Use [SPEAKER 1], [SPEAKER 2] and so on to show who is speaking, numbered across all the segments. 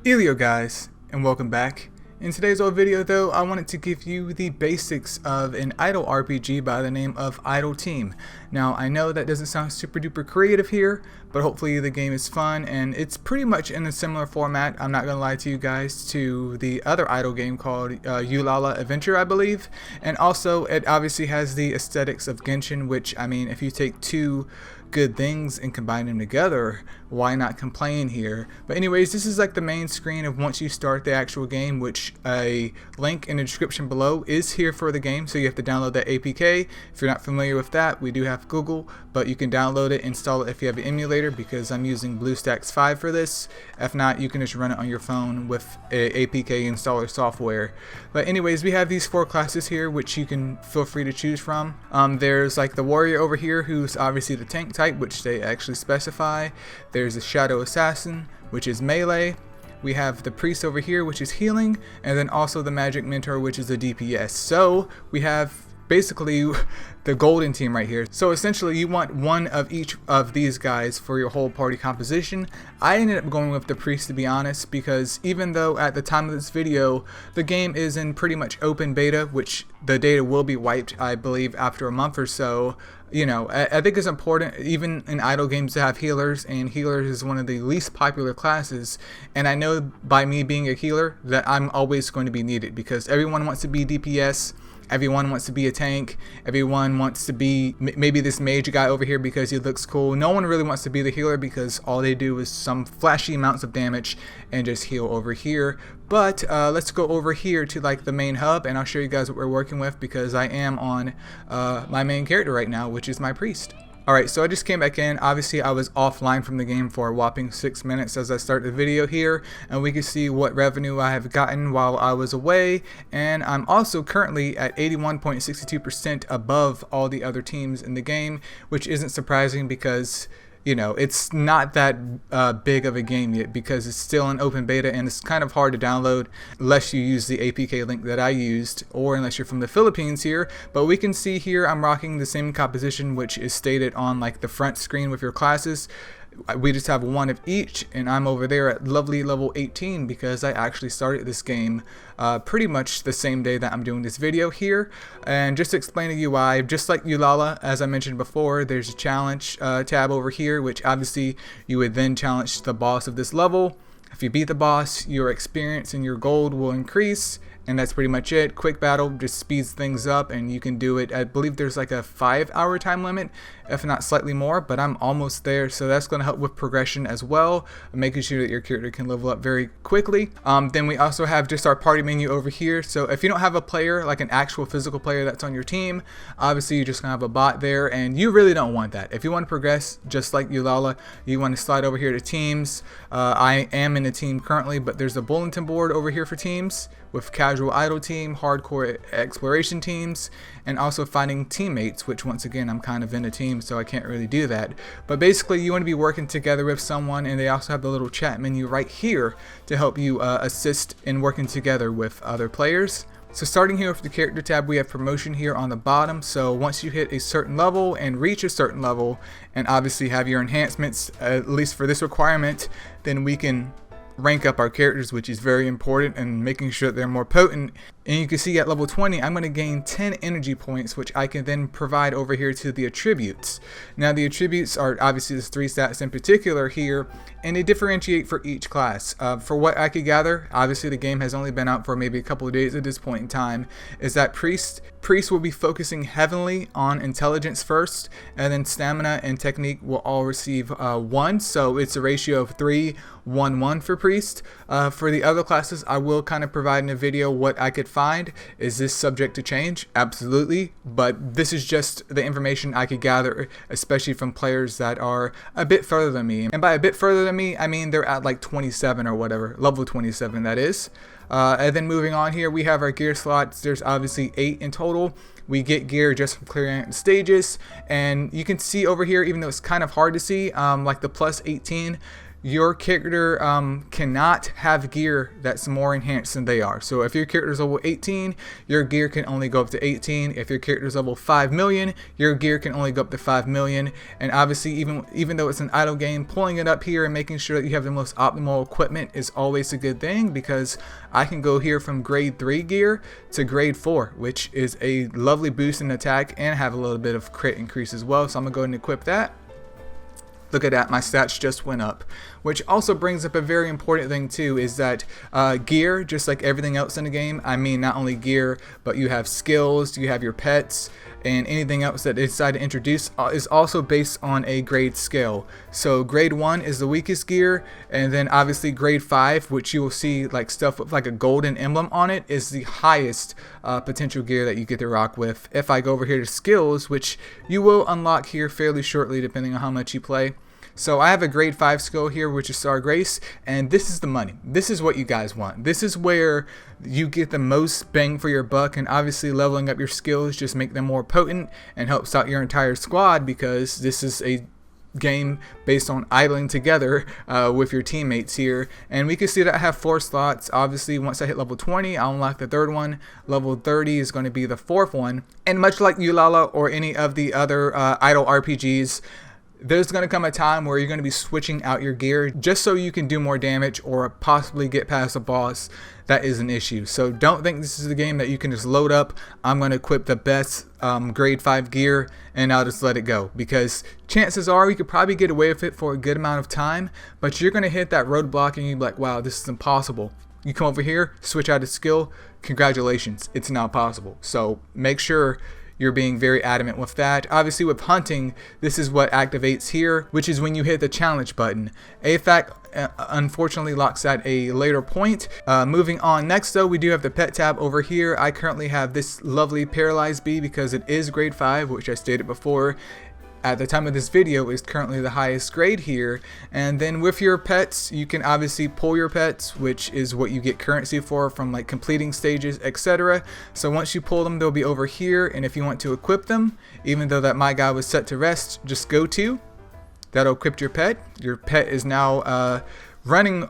[SPEAKER 1] Elio guys, and welcome back. In today's old video though, I wanted to give you the basics of an idle RPG by the name of Idle Team. Now I know that doesn't sound super duper creative here, but hopefully the game is fun and it's pretty much in a similar format, I'm not gonna lie to you guys, to the other idle game called Ulala Adventure, I believe. And also it obviously has the aesthetics of Genshin, which I mean, if you take two good things and combine them together, why not complain here? But anyways, this is like the main screen of once you start the actual game, which a link in the description below is here for the game, so you have to download that APK. If you're not familiar with that, we do have Google, but you can download it, install it if you have an emulator, because I'm using BlueStacks 5 for this. If not, you can just run it on your phone with a APK installer software. But anyways, we have these four classes here which you can feel free to choose from. There's like the warrior over here, who's obviously the tank type, which they actually specify. There's a shadow assassin, which is melee. We have the priest over here, which is healing, and then also the magic mentor, which is a DPS. So we have basically the golden team right here. So essentially you want one of each of these guys for your whole party composition. I ended up going with the priest, to be honest, because even though at the time of this video the game is in pretty much open beta, which the data will be wiped I believe after a month or so, you know, I think it's important even in idle games to have healers, and healers is one of the least popular classes, and I know by me being a healer that I'm always going to be needed, because everyone wants to be DPS, everyone wants to be a tank, everyone wants to be maybe this mage guy over here because he looks cool. No one really wants to be the healer because all they do is some flashy amounts of damage and just heal over here. But let's go over here to like the main hub, and I'll show you guys what we're working with, because I am on my main character right now, which is my priest. Alright, so I just came back in. Obviously I was offline from the game for a whopping 6 minutes as I start the video here, and we can see what revenue I have gotten while I was away, and I'm also currently at 81.62% above all the other teams in the game, which isn't surprising because, you know, it's not that big of a game yet, because it's still in open beta and it's kind of hard to download unless you use the APK link that I used, or unless you're from the Philippines here. But we can see here I'm rocking the same composition which is stated on like the front screen with your classes. We just have one of each, and I'm over there at lovely level 18 because I actually started this game pretty much the same day that I'm doing this video here. And just to explain the UI, just like Ulala, as I mentioned before, there's a challenge tab over here, which obviously you would then challenge the boss of this level. If you beat the boss, your experience and your gold will increase, and that's pretty much it. Quick battle just speeds things up, and you can do it. I believe there's like a 5-hour time limit, if not slightly more, but I'm almost there, so that's going to help with progression as well, making sure that your character can level up very quickly. Then we also have just our party menu over here. So if you don't have a player, like an actual physical player that's on your team, obviously you're just going to have a bot there, and you really don't want that. If you want to progress just like Ulala, you want to slide over here to teams. I am in a team currently, but there's a bulletin board over here for teams with casual idle team, hardcore exploration teams, and also finding teammates, which once again I'm kind of in a team, so I can't really do that. But basically you want to be working together with someone, and they also have the little chat menu right here to help you assist in working together with other players. So starting here with the character tab, we have promotion here on the bottom. So once you hit a certain level and reach a certain level, and obviously have your enhancements, at least for this requirement, then we can rank up our characters, which is very important, and making sure that they're more potent. And you can see at level 20 I'm going to gain 10 energy points, which I can then provide over here to the attributes. Now the attributes are obviously the 3 stats in particular here, and they differentiate for each class. For what I could gather, obviously the game has only been out for maybe a couple of days at this point in time, is that priest will be focusing heavily on intelligence first, and then stamina and technique will all receive 1, so it's a ratio of 3-1-1 for priest. For the other classes, I will kind of provide in a video what I could find. Is this subject to change? Absolutely, but this is just the information I could gather, especially from players that are a bit further than me. And by a bit further than me, I mean they're at like 27 or whatever, level 27 that is. And then moving on here, we have our gear slots. There's obviously 8 in total. We get gear just from clearing out the stages, and you can see over here, even though it's kind of hard to see, like the plus 18, your character cannot have gear that's more enhanced than they are. So if your character is level 18, your gear can only go up to 18. If your character is level 5 million, your gear can only go up to 5 million. And obviously, even though it's an idle game, pulling it up here and making sure that you have the most optimal equipment is always a good thing, because I can go here from grade 3 gear to grade 4, which is a lovely boost in attack and have a little bit of crit increase as well. So I'm gonna go ahead and equip that. Look at that, my stats just went up. Which also brings up a very important thing too, is that gear, just like everything else in the game, I mean not only gear, but you have skills, you have your pets, and anything else that they decide to introduce is also based on a grade scale. So grade 1 is the weakest gear, and then obviously grade 5, which you will see like stuff with like a golden emblem on it, is the highest potential gear that you get to rock with. If I go over here to skills, which you will unlock here fairly shortly depending on how much you play. So I have a grade 5 skill here, which is Star Grace, and this is the money. This is what you guys want. This is where you get the most bang for your buck, and obviously leveling up your skills just make them more potent and helps out your entire squad, because this is a game based on idling together with your teammates here. And we can see that I have 4 slots. Obviously, once I hit level 20, I'll unlock the 3rd one. Level 30 is going to be the 4th one. And much like Ulala or any of the other idle RPGs, there's going to come a time where you're going to be switching out your gear just so you can do more damage or possibly get past a boss. That is an issue. So don't think this is a game that you can just load up. I'm going to equip the best grade 5 gear and I'll just let it go, because chances are you could probably get away with it for a good amount of time, but you're going to hit that roadblock and you're like, wow, this is impossible. You come over here, switch out a skill, congratulations, it's now possible. So make sure you're being very adamant with that. Obviously with hunting, this is what activates here, which is when you hit the challenge button. AFAC unfortunately locks at a later point. Moving on, next though, we do have the pet tab over here. I currently have this lovely paralyzed bee because it is grade 5, which I stated before. At the time of this video is currently the highest grade here. And then with your pets, you can obviously pull your pets, which is what you get currency for from like completing stages, etc. So once you pull them, they'll be over here, and if you want to equip them, even though that my guy was set to rest, just go to, that'll equip your pet. Your pet is now running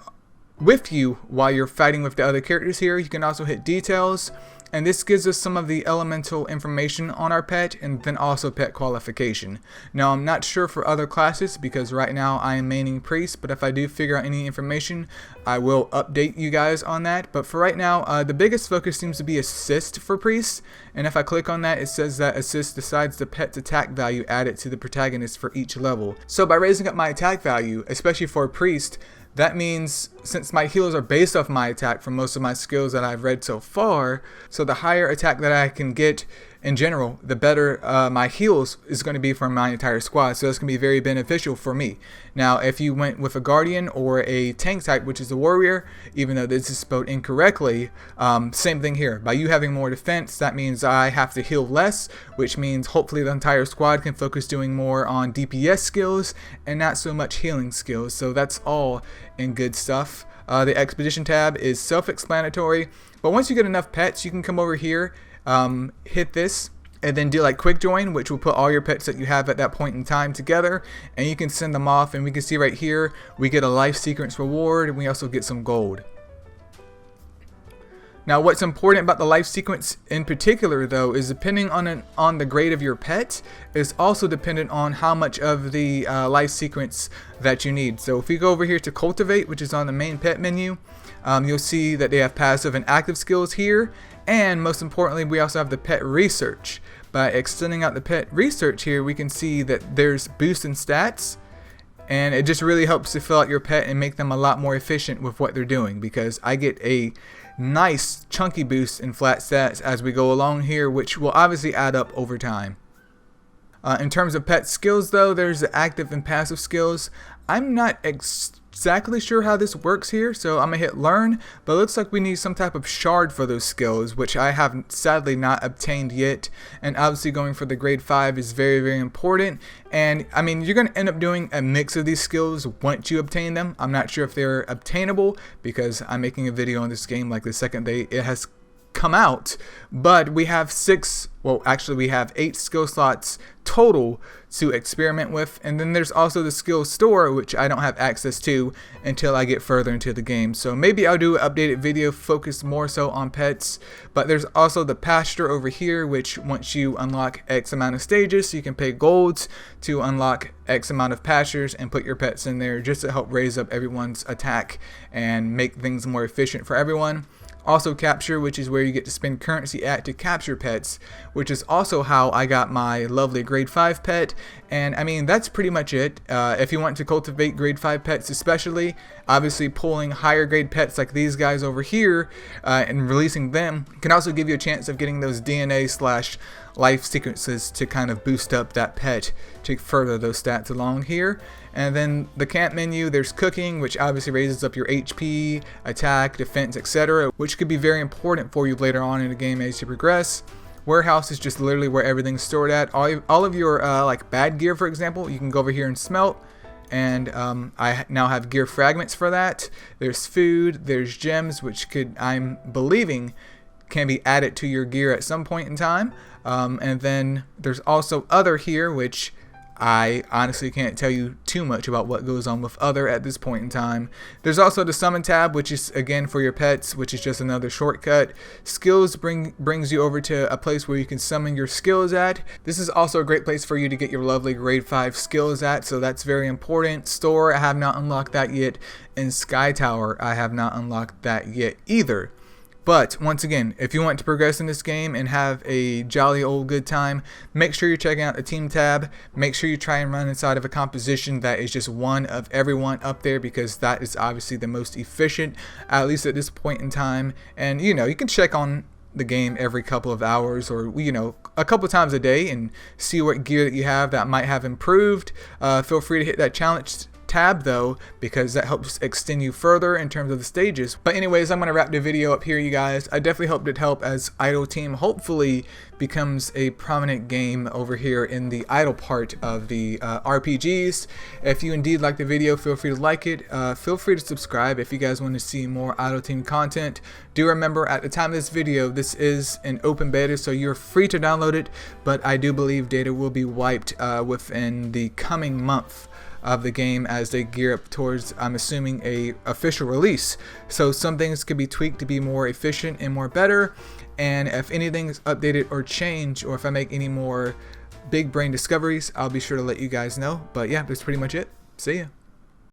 [SPEAKER 1] with you while you're fighting with the other characters here. You can also hit details, and this gives us some of the elemental information on our pet, and then also pet qualification. Now I'm not sure for other classes because right now I am maining priest, but if I do figure out any information, I will update you guys on that. But for right now, the biggest focus seems to be assist for priests, and if I click on that, it says that assist decides the pet's attack value added to the protagonist for each level. So by raising up my attack value, especially for a priest, that means since my heals are based off my attack from most of my skills that I've read so far, so the higher attack that I can get in general, the better my heals is going to be for my entire squad. So that's going to be very beneficial for me. Now, if you went with a guardian or a tank type, which is a warrior, even though this is spelled incorrectly, same thing here. By you having more defense, that means I have to heal less, which means hopefully the entire squad can focus doing more on DPS skills and not so much healing skills. So that's all in good stuff. The expedition tab is self-explanatory, but once you get enough pets, you can come over here, hit this, and then do like quick join, which will put all your pets that you have at that point in time together, and you can send them off. And we can see right here we get a life sequence reward, and we also get some gold. Now what's important about the life sequence in particular though is depending on the grade of your pet is also dependent on how much of the life sequence that you need. So if we go over here to cultivate, which is on the main pet menu, you'll see that they have passive and active skills here, and most importantly we also have the pet research. By extending out the pet research here, we can see that there's boost in stats, and it just really helps to fill out your pet and make them a lot more efficient with what they're doing, because I get a nice chunky boost in flat stats as we go along here, which will obviously add up over time. In terms of pet skills though, there's the active and passive skills. I'm not exactly sure how this works here, so I'm gonna hit learn, but it looks like we need some type of shard for those skills, which I have sadly not obtained yet. And obviously going for the grade 5 is very, very important. And I mean, you're gonna end up doing a mix of these skills once you obtain them. I'm not sure if they're obtainable because I'm making a video on this game like the second day it has come out, but we have 8 skill slots total to experiment with, and then there's also the skill store, which I don't have access to until I get further into the game. So maybe I'll do an updated video focused more so on pets. But there's also the pasture over here, which once you unlock X amount of stages, you can pay golds to unlock X amount of pastures and put your pets in there just to help raise up everyone's attack and make things more efficient for everyone. Also capture, which is where you get to spend currency at to capture pets, which is also how I got my lovely grade 5 pet. And I mean, that's pretty much it. If you want to cultivate grade 5 pets especially, obviously pulling higher grade pets like these guys over here and releasing them can also give you a chance of getting those DNA/life sequences to kind of boost up that pet to further those stats along here. And then the camp menu, there's cooking, which obviously raises up your HP, attack, defense, etc., which could be very important for you later on in the game as you progress. Warehouse is just literally where everything's stored at. All of your like bad gear, for example, you can go over here and smelt. And I now have gear fragments for that. There's food, there's gems, which I'm believing can be added to your gear at some point in time. And then there's also other here, which I honestly can't tell you too much about what goes on with other at this point in time. There's also the summon tab, which is again for your pets, which is just another shortcut. Skills brings you over to a place where you can summon your skills at. This is also a great place for you to get your lovely grade 5 skills at, so that's very important. Store, I have not unlocked that yet, and Sky Tower, I have not unlocked that yet either. But once again, if you want to progress in this game and have a jolly old good time, make sure you're checking out the team tab. Make sure you try and run inside of a composition that is just one of everyone up there, because that is obviously the most efficient, at least at this point in time. And you know, you can check on the game every couple of hours, or you know, a couple times a day, and see what gear that you have that might have improved. Feel free to hit that challenge tab though, because that helps extend you further in terms of the stages. But anyways, I'm gonna wrap the video up here, you guys. I definitely hope it helped as Idle Team hopefully becomes a prominent game over here in the idle part of the RPGs. If you indeed like the video, feel free to like it. Feel free to subscribe if you guys want to see more Idle Team content. Do remember, at the time of this video, this is an open beta, so you're free to download it, but I do believe data will be wiped within the coming month of the game as they gear up towards, I'm assuming, a official release. So some things could be tweaked to be more efficient and more better, and if anything's updated or changed, or if I make any more big brain discoveries, I'll be sure to let you guys know. But yeah, that's pretty much it. See ya.